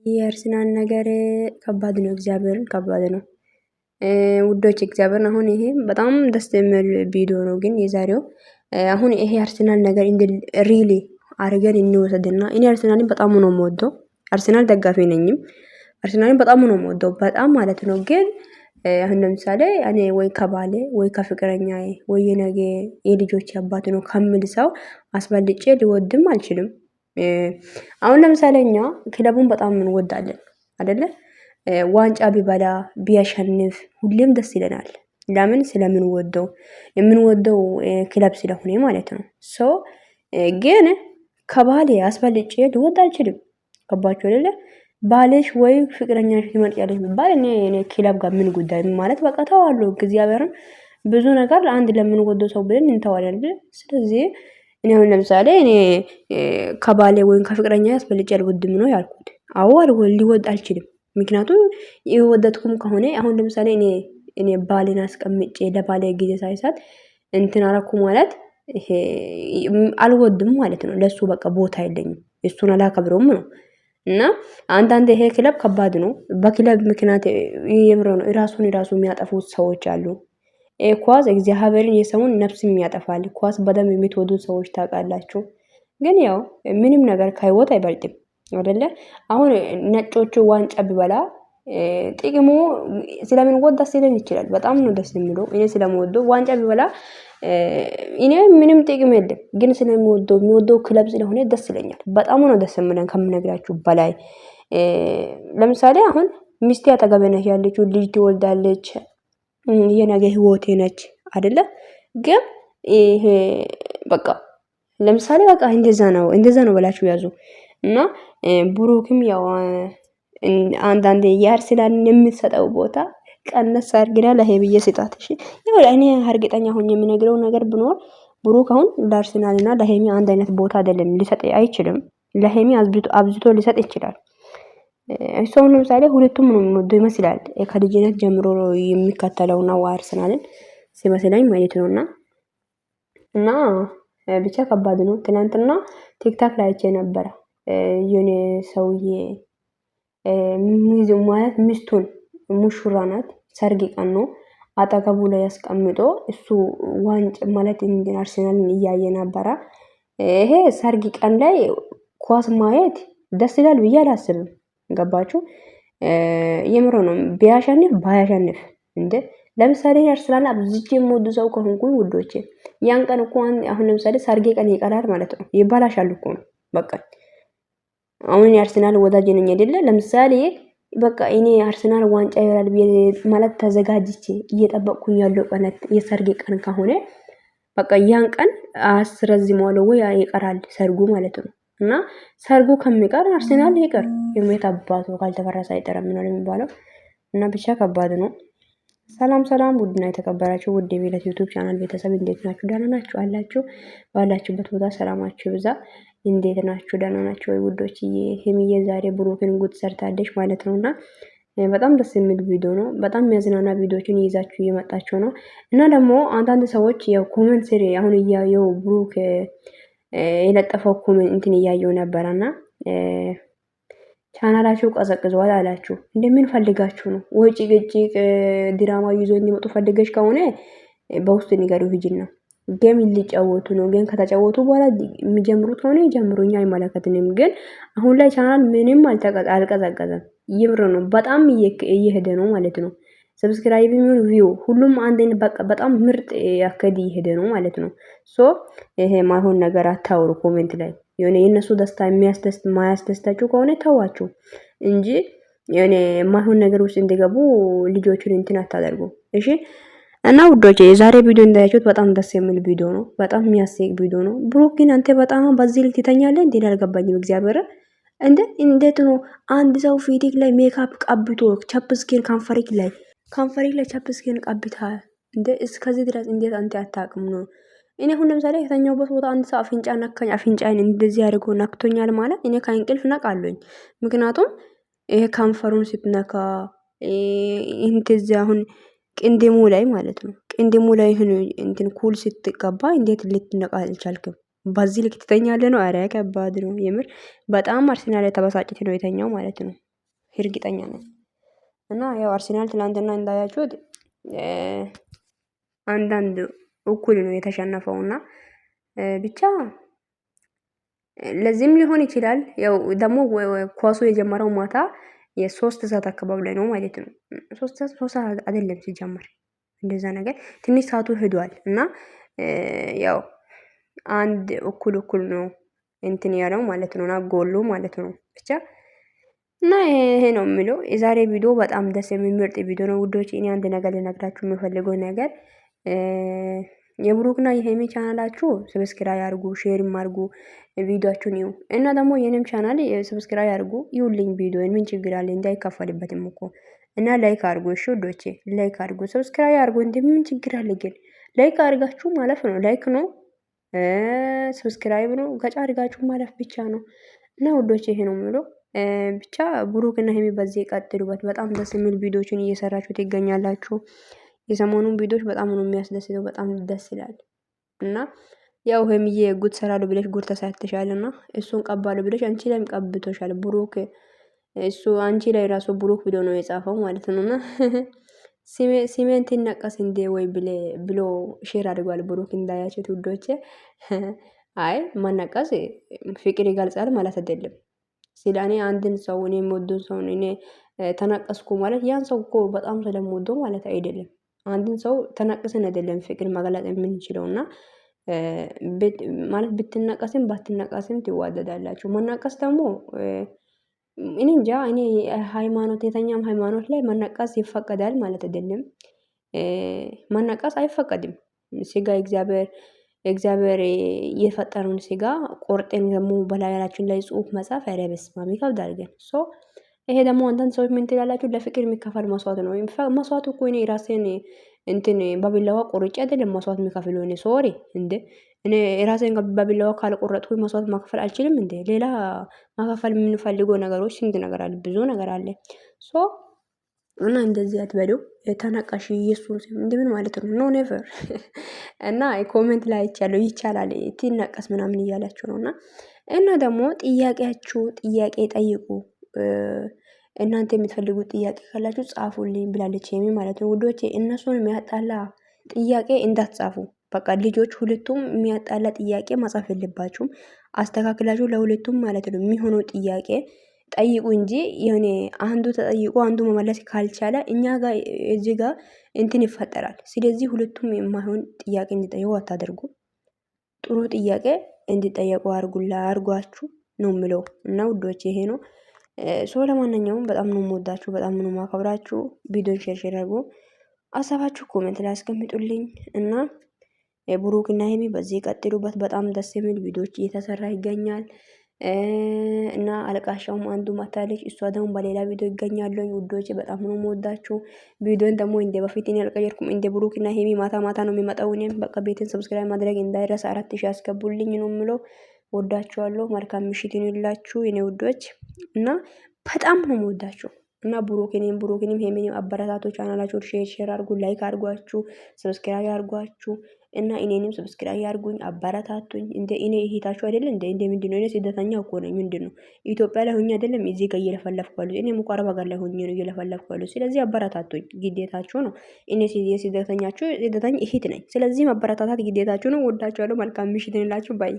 የአርሰናል ነገር ከባድ ነው። እግዚአብሔርን ከባድ ነው ውዶች። እግዚአብሔርን አሁን ይሄ በጣም ደስ የሚል ቪዲዮ ነው። ግን የዛሬው አሁን ይሄ አርሰናል ነገር እንደ ሪሊ አርገን እንወሰድና እኔ አርሰናልን በጣም ነው የምወደው። አርሰናል ደጋፊ ነኝም። አርሰናልን በጣም ነው የምወደው በጣም ማለት ነው። ግን አሁን ለምሳሌ እኔ ወይ ከባሌ ወይ ከፍቅረኛዬ ወይ የነገ የልጆች አባት ነው ከምል ሰው አስበልጬ ሊወድም አልችልም። አሁን ለምሳሌ እኛ ክለቡን በጣም እንወዳለን አይደለ? ዋንጫ ቢበላ ቢያሸንፍ ሁሌም ደስ ይለናል። ለምን? ስለምንወደው የምንወደው ክለብ ስለሆነ ማለት ነው። ሶ ግን ከባሌ አስበልጬ ልወድ አልችልም። ገባችሁ አይደለ? ባልሽ ወይ ፍቅረኛሽ ትመርጫለሽ ቢባል እኔ ክለብ ጋር ምን ጉዳይ ማለት በቃ ተዋለሁ። እግዚአብሔርን ብዙ ነገር አንድ ለምንወደው ሰው ብለን እንተዋለን። ስለዚህ እኔ አሁን ለምሳሌ እኔ ከባሌ ወይም ከፍቅረኛ አስበልጬ አልወድም ነው ያልኩት። አዎ ሊወድ አልችልም። ምክንያቱም የወደድኩም ከሆነ አሁን ለምሳሌ እኔ ባሌን አስቀምጬ ለባሌ ጊዜ ሳይሰጥ እንትን አረኩ ማለት ይሄ አልወድም ማለት ነው። ለሱ በቃ ቦታ የለኝም። እሱን አላከብረውም ነው። እና አንዳንዴ ይሄ ክለብ ከባድ ነው። በክለብ ምክንያት የምሮ ነው ራሱን የሚያጠፉት ሰዎች አሉ። ኳስ እግዚአብሔርን የሰውን ነፍስም ያጠፋል። ኳስ በደም የምትወዱ ሰዎች ታውቃላችሁ። ግን ያው ምንም ነገር ከህይወት አይበልጥም አይደለ? አሁን ነጮቹ ዋንጫ ቢበላ ጥቅሙ ስለምንወድ ደስ ይለን ይችላል። በጣም ነው ደስ የሚለው። እኔ ስለምወደው ዋንጫ ቢበላ እኔ ምንም ጥቅም የለም። ግን የሚወደው ክለብ ስለሆነ ደስ ይለኛል። በጣም ነው ደስ የሚለን ከምነግራችሁ በላይ። ለምሳሌ አሁን ሚስቴ አጠገቤ ነች ያለችው፣ ልጅ ትወልዳለች፣ የነገ ህይወቴ ነች አይደለ? ግን ይሄ በቃ ለምሳሌ በቃ እንደዛ ነው ብላችሁ ያዙ። እና ብሩክም ያው አንዳንዴ የአርሰናልን የምትሰጠው ቦታ ቀነስ አድርግና ለሄብዬ ስጣት። እሺ ያው እኔ እርግጠኛ ሆኜ የምነግረው ነገር ብኖር ብሩክ አሁን ለአርሰናልና ለሄሚ አንድ አይነት ቦታ አይደለም ሊሰጥ አይችልም። ለሄሚ አብዝቶ ሊሰጥ ይችላል። እሱ ለምሳሌ ሁለቱም ነው የሚወደው ይመስላል። ከልጅነት ጀምሮ የሚከተለውና አርሰናልን ሲመስለኝ ማለት ነውና እና ብቻ ከባድ ነው። ትናንትና ቲክታክ ላይ አይቼ ነበረ የኔ ሰውዬ ማለት ሚስቱን ሙሽራ ናት፣ ሰርግ ቀን ነው፣ አጠገቡ ላይ ያስቀምጦ እሱ ዋንጭ ማለት እንዴ አርሰናልን እያየ ነበረ። ይሄ ሰርግ ቀን ላይ ኳስ ማየት ደስ ይላል ብዬ አላስብም። ገባችሁ? የምሮ ነው። ቢያሸንፍ ባያሸንፍ እንዴ ለምሳሌ አርሰናል አብዝቼ የምወዱ ሰው ከሆንኩኝ ውዶቼ ያን ቀን እኮ አሁን ለምሳሌ ሰርጌ ቀን ይቀራል ማለት ነው። ይባላሻል እኮ ነው በቃ። አሁን የአርሰናል ወዳጅ ነኝ አይደለ? ለምሳሌ በቃ እኔ አርሰናል ዋንጫ ይበላል ማለት ተዘጋጅቼ እየጠበቅኩኝ ያለው ቀን የሰርጌ ቀን ከሆነ በቃ ያን ቀን አስረዝመዋለሁ ወይ ይቀራል ሰርጉ ማለት ነው። እና ሰርጉ ከሚቀር አርሰናል ይቀር የሜት አባቱ ካልተፈረሰ አይጠራም ነው የሚባለው። እና ብቻ ከባድ ነው። ሰላም ውድና የተከበራችሁ ውድ የቤለት ዩቲዩብ ቻናል ቤተሰብ እንዴት ናችሁ? ደህና ናችሁ አላችሁ? ባላችሁበት ቦታ ሰላማችሁ ይብዛ። እንዴት ናችሁ? ደህና ናችሁ ወይ ውዶች? ሄሚዬ ዛሬ ብሩክን ጉድ ሰርታለች ማለት ነውና በጣም ደስ የሚል ቪዲዮ ነው። በጣም የሚያዝናና ቪዲዮችን ይዛችሁ እየመጣችሁ ነው። እና ደግሞ አንዳንድ ሰዎች ያው ኮሜንት ስሪ አሁን እያየው ብሩክ የለጠፈው ኮሜንት እንትን እያየው ነበርና ቻናላችሁ ቀዘቅዟል አላችሁ። እንደምን ፈልጋችሁ ነው? ወይ ጭቅጭቅ ድራማ ይዞ እንዲመጡ ፈልገሽ ከሆነ በውስጥ ንገሪው ሂጂና ጌም ሊጫወቱ ነው። ግን ከተጫወቱ በኋላ የሚጀምሩት ከሆነ ይጀምሩኛ አይመለከትንም። ግን አሁን ላይ ቻናል ምንም አልቀዘቀዘም። ይምር ነው በጣም እየሄደ ነው ማለት ነው። ሰብስክራይብ የሚሆን ቪው ሁሉም አንድ አይነት በቃ በጣም ምርጥ ያከዲ እየሄደ ነው ማለት ነው። ሶ ይሄ ማይሆን ነገር አታውሩ ኮሜንት ላይ የሆነ የነሱ ደስታ ማያስደስታችሁ ከሆነ ተዋችሁ እንጂ የሆነ ማይሆን ነገር ውስጥ እንዲገቡ ልጆቹን እንትን አታደርጉ እሺ። እና ውዶቼ የዛሬ ቪዲዮ እንዳያችሁት በጣም ደስ የሚል ቪዲዮ ነው። በጣም የሚያስቅ ቪዲዮ ነው። ብሩክ ግን አንተ በጣም በዚህ ልክ ትተኛለህ እንዴ? አልገባኝም። እግዚአብሔር እንዴት ነው አንድ ሰው ፊትክ ላይ ሜካፕ ቀብቶ ቻፕስኪን ከንፈሪክ ላይ ቻፕስኪን ቀብታ እንዴ እስከዚህ ድረስ እንዴት አንተ አታውቅም ነው? እኔ አሁን ለምሳሌ የተኛውበት ቦታ አንድ ሰው አፍንጫ ነካኝ፣ አፍንጫዬን እንደዚህ አድርጎ ነክቶኛል ማለት እኔ ከእንቅልፍ ነቃለሁኝ። ምክንያቱም ይሄ ከንፈሩን ስትነካ እንደዚህ አሁን ቅንድሙ ላይ ማለት ነው። ቅንድሙ ላይ እንትን ኩል ስትቀባ እንዴት ልትነቃ አልቻልክም? በዚህ ልክ ትተኛለህ ነው? አረ ከባድ ነው የምር። በጣም አርሰናል ተበሳጭት ነው የተኛው ማለት ነው። እርግጠኛ ነኝ። እና ያው አርሰናል ትላንትና እንዳያችሁት አንዳንድ እኩል ነው የተሸነፈውና ብቻ ለዚህም ሊሆን ይችላል። ያው ደግሞ ኳሱ የጀመረው ማታ የሶስት ሰዓት አካባቢ ላይ ነው ማለት ነው። ሶስት ሰዓት አይደለም ሲጀመር እንደዛ ነገር ትንሽ ሰዓቱ ሄዷል እና ያው አንድ እኩል ነው እንትን ያለው ማለት ነው እና ጎሉ ማለት ነው ብቻ እና ይሄ ነው የሚለው የዛሬ ቪዲዮ በጣም ደስ የሚል ምርጥ ቪዲዮ ነው ውዶች። እኔ አንድ ነገር ልነግራችሁ የምፈልገው ነገር የብሩክና የሄሚ ቻናላችሁ ሰብስክራይብ አድርጉ፣ ሼርም አድርጉ፣ ቪዲዮአችሁን ይዩ እና ደግሞ የኔም ቻናል ሰብስክራይብ አድርጉ ይውልኝ ቪዲዮን ምን ችግር አለ እንዳይከፈልበትም እኮ እና ላይክ አድርጉ። እሺ ውዶቼ ላይክ አድርጉ፣ ሰብስክራይብ አድርጉ። እንዴ ምን ችግር አለ ግን ላይክ አድርጋችሁ ማለፍ ነው። ላይክ ነው ሰብስክራይብ ነው ገጫ አድርጋችሁ ማለፍ ብቻ ነው። እና ውዶቼ ይሄ ነው የምለው ብቻ ብሩክ እና ሄሚ በዚህ ቀጥሉበት። በጣም ደስ የሚል ቪዲዮችን እየሰራችሁ ትገኛላችሁ። የሰሞኑን ቪዲዮች በጣም ነው የሚያስደስተው፣ በጣም ደስ ይላል። እና ያው ሄሚዬ ጉድ ሰራሉ ብለሽ ጉድ ተሰርተሻልና እሱን ቀባሉ ብለሽ አንቺ ላይም ቀብቶሻል ብሩክ። እሱ አንቺ ላይ ራሱ ብሩክ ቪዲዮ ነው የጻፈው ማለት ነውና ሲሜንት ይነቀስ እንዴ ወይ ብሎ ሼር አድርጓል ብሩክ እንዳያችሁት ውዶቼ። አይ ማነቀስ ፍቅር ይገልጻል ማለት አይደለም። ስለ እኔ አንድን ሰው እኔ የምወደው ሰው እኔ ተነቀስኩ ማለት ያን ሰው እኮ በጣም ስለምወደው ማለት አይደለም። አንድን ሰው ተነቅሰን አይደለም ፍቅር መግለጽ የምንችለው እና ማለት ብትነቀስም ባትነቀስም ትዋደዳላችሁ። መነቀስ ደግሞ እኔ እንጃ እኔ ሃይማኖት የተኛም ሃይማኖት ላይ መነቀስ ይፈቀዳል ማለት አይደለም። መነቀስ አይፈቀድም። ስጋ እግዚአብሔር የፈጠረውን ስጋ ቆርጤን ደግሞ በላያችን ላይ ጽሁፍ መጻፍ ኧረ በስመ አብ ይከብዳል። ግን ይሄ ደግሞ አንዳንድ ሰዎች ምን ትላላችሁ? ለፍቅር የሚከፈል መስዋዕት ነው። መስዋዕት እኮ እኔ ራሴን እንትን በቢላዋ ቆርጬ አይደለም መስዋዕት የሚከፍለው እኔ ሶሪ እንዴ እኔ ራሴን በቢላዋ ካልቆረጥኩኝ መስዋዕት ማከፈል አልችልም እንዴ? ሌላ ማከፈል የምንፈልገው ነገሮች ስንት ነገር አለ፣ ብዙ ነገር አለ። እና እንደዚህ አትበሉ። ተነቃሽ ኢየሱስ እንደምን ማለት ነው? ኖ ኔቨር እና ኮሜንት ላይ አይቻለሁ ይቻላል ትነቀስ ምናምን እያላችሁ ነውና እና ደግሞ ጥያቄ ጠይቁ። እናንተ የምትፈልጉት ጥያቄ ካላችሁ ጻፉልኝ ብላለች ሄሚ ማለት ነው ውዶቼ። እነሱን የሚያጣላ ጥያቄ እንዳትጻፉ በቃ ልጆች ሁለቱም የሚያጣላ ጥያቄ መጻፍ የለባችሁም። አስተካክላችሁ ለሁለቱም ማለት ነው የሚሆነው ጥያቄ ጠይቁ እንጂ የሆነ አንዱ ተጠይቆ አንዱ መመለስ ካልቻለ እኛ ጋር እዚህ ጋር እንትን ይፈጠራል። ስለዚህ ሁለቱም የማይሆን ጥያቄ እንዲጠይቁ አታደርጉ። ጥሩ ጥያቄ እንዲጠየቁ አርጓችሁ ነው የምለው እና ውዶች ይሄ ነው። ለማንኛውም በጣም ነው የምወዳችሁ፣ በጣም ነው የማከብራችሁ። ቪዲዮን ሼር አድርጉ፣ ሀሳባችሁ ኮሜንት ላይ አስቀምጡልኝ እና ብሩክ እና ሄሚ በዚህ ቀጥሉበት። በጣም ደስ የሚል ቪዲዮች እየተሰራ ይገኛል እና አለቃሻውም አንዱ ማታለች፣ እሷ ደግሞ በሌላ ቪዲዮ ይገኛሉ። ውዶች በጣም ነው የምወዳችሁ። ቪዲዮን ደግሞ እንደ በፊት እኔ አልቀየርኩም። እንደ ብሩክ እና ሄሚ ማታ ነው የሚመጣው። እኔም በቃ ቤትን ሰብስክራይብ ማድረግ እንዳይረሳ 4000 ያስገቡልኝ ነው የምለው። ወዳችኋለሁ። መልካም ምሽት ይሁንላችሁ የኔ ውዶች እና በጣም ነው የምወዳችሁ እና ብሩክንም ሄሚንም አበረታቶ ቻናላችሁ ሼር አድርጉ፣ ላይክ አድርጓችሁ፣ ሰብስክራይብ አድርጓችሁ እና እኔንም ሰብስክራይብ አድርጉኝ፣ አበረታቱኝ። እንደ እኔ እህታችሁ አይደለም እንደ ምንድነው? እኔ ስደተኛ እኮ ነኝ። ምንድነው ኢትዮጵያ ላይ ሆኜ አይደለም እዚህ ጋር እየለፈለፍኩ ያለሁት። እኔ ሙቀረብ ሀገር ላይ ሆኜ ነው እየለፈለፍኩ ያለሁት። ስለዚህ አበረታቱኝ፣ ግዴታችሁ ነው። እኔ ስደተኛ እህት ነኝ። ስለዚህ ማበረታታት ግዴታችሁ ነው። ወዳችኋለሁ። መልካም ምሽት ይሁንላችሁ ባይ